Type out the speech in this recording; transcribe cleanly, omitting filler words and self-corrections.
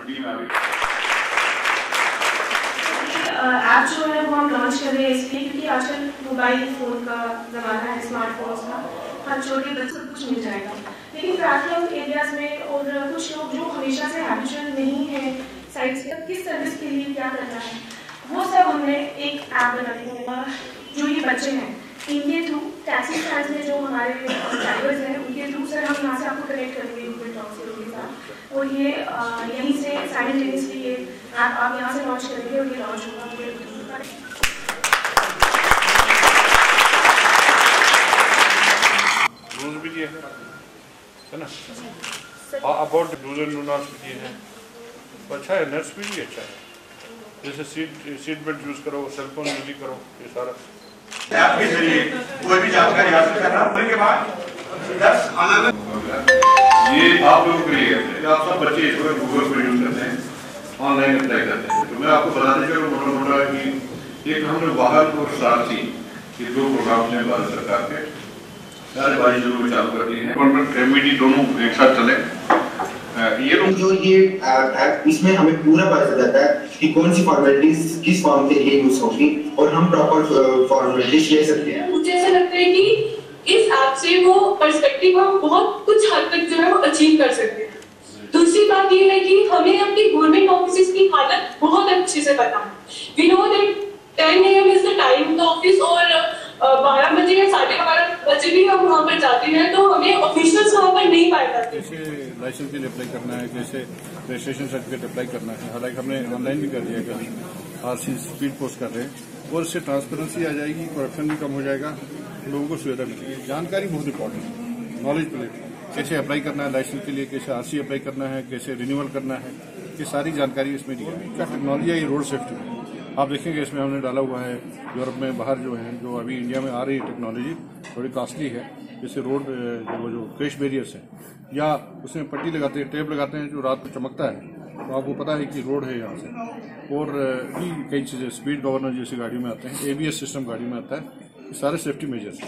Team आ गई। App जो है वो हम लॉन्च कर रहे हैं इसलिए क्योंकि आजकल मोबाइल फ़ोन का ज़माना है, स्मार्टफोन्स का, हर छोटे बच्चे सब कुछ मिल जाएगा। लेकिन ट्रैफिक एरियाज़ में और कुछ लोग जो हमेशा से हैबिचुअल नहीं है साइट्स के, किस सर्विस के लिए क्या करना है, वो सब हमने एक ऐप बना दी है। जो ये बच्चे हैं इनके थ्रू टैक्सी स्टैंड में जो हमारे ड्राइवर्स हैं उनके थ्रू सर हम यहाँ से आपको कनेक्ट करेंगे गूगल टॉक से उनके साथ, और ये यहीं से साइमल्टेनियसली ये ऐप आप यहाँ से लॉन्च करेंगे और ये लॉन्च होगा पूरे रूल्स भी दिए है ना, about dos and do not भी दिए हैं। तो अच्छा है, नर्स भी अच्छा है, जैसे सीट बेल्ट यूज करो, सेलफोन यूज करो, ये सारा ऐप के जरिए कोई भी जानकारी हासिल करना होने के बाद 10 अलग ये आप लोग के लिए आप सब बच्चे इसको गूगल पर यूज करते हैं, ऑनलाइन अप्लाई करते हैं। तो मैं आपको बताने चलूँ मोटा कि एक हमने वाहन और सारथी ये दो प्रोग्राम हैं भारत सरकार के, सारे बाजी जरूर चालू करती है, कॉन्ट्रैक्ट एमईडी दोनों एक साथ चले। ये लोग जो ये ऐप इसमें हमें पूरा पता चल जाता है कि कौन सी फॉर्मेलिटीज किस फॉर्म के लिए यूज होगी और हम प्रॉपर फॉर्मेलिटीज ले सकते हैं। मुझे ऐसा लगता है कि इस ऐप से वो पर्सपेक्टिव हम बहुत कुछ हद तक जो है वो अचीव कर सकते हैं। दूसरी बात ये है कि हमें अपनी गवर्नमेंट ऑफिस की हालत बहुत अच्छे से पता है। We know that 10 AM is the time the office, और 12 बजे या 12:30 बजे भी हम वहाँ पर जाते हैं तो हमें ऑफिशियल्स वहाँ पर नहीं पाए जाते। कैसे लाइसेंस के लिए अप्लाई करना है, कैसे रजिस्ट्रेशन सर्टिफिकेट अप्लाई करना है, हालांकि हमने ऑनलाइन भी कर दिया, कभी RC स्पीड पोस्ट कर रहे हैं, और इससे ट्रांसपेरेंसी आ जाएगी, करप्शन भी कम हो जाएगा, लोगों को सुविधा मिलेगी। जानकारी बहुत इंपॉर्टेंट है, नॉलेज प्लेट कैसे अप्लाई करना है लाइसेंस के लिए, कैसे RC अप्लाई करना है, कैसे रिन्यूअल करना है, ये सारी जानकारी इसमें दी है। क्या टेक्नोलॉजी है, ये रोड सेफ्टी में आप देखेंगे इसमें हमने डाला हुआ है। यूरोप में बाहर जो है, जो अभी इंडिया में आ रही टेक्नोलॉजी थोड़ी कॉस्टली है, जैसे रोड जो क्रैश बैरियर्स है, या उसमें पट्टी लगाते हैं, टेप लगाते हैं जो रात को चमकता है, तो आपको पता है कि रोड है यहाँ से। और भी कई चीजें, स्पीड गवर्नर जैसी गाड़ी में आते हैं, ABS सिस्टम गाड़ी में आता है, ये सारे सेफ्टी मेजर्स।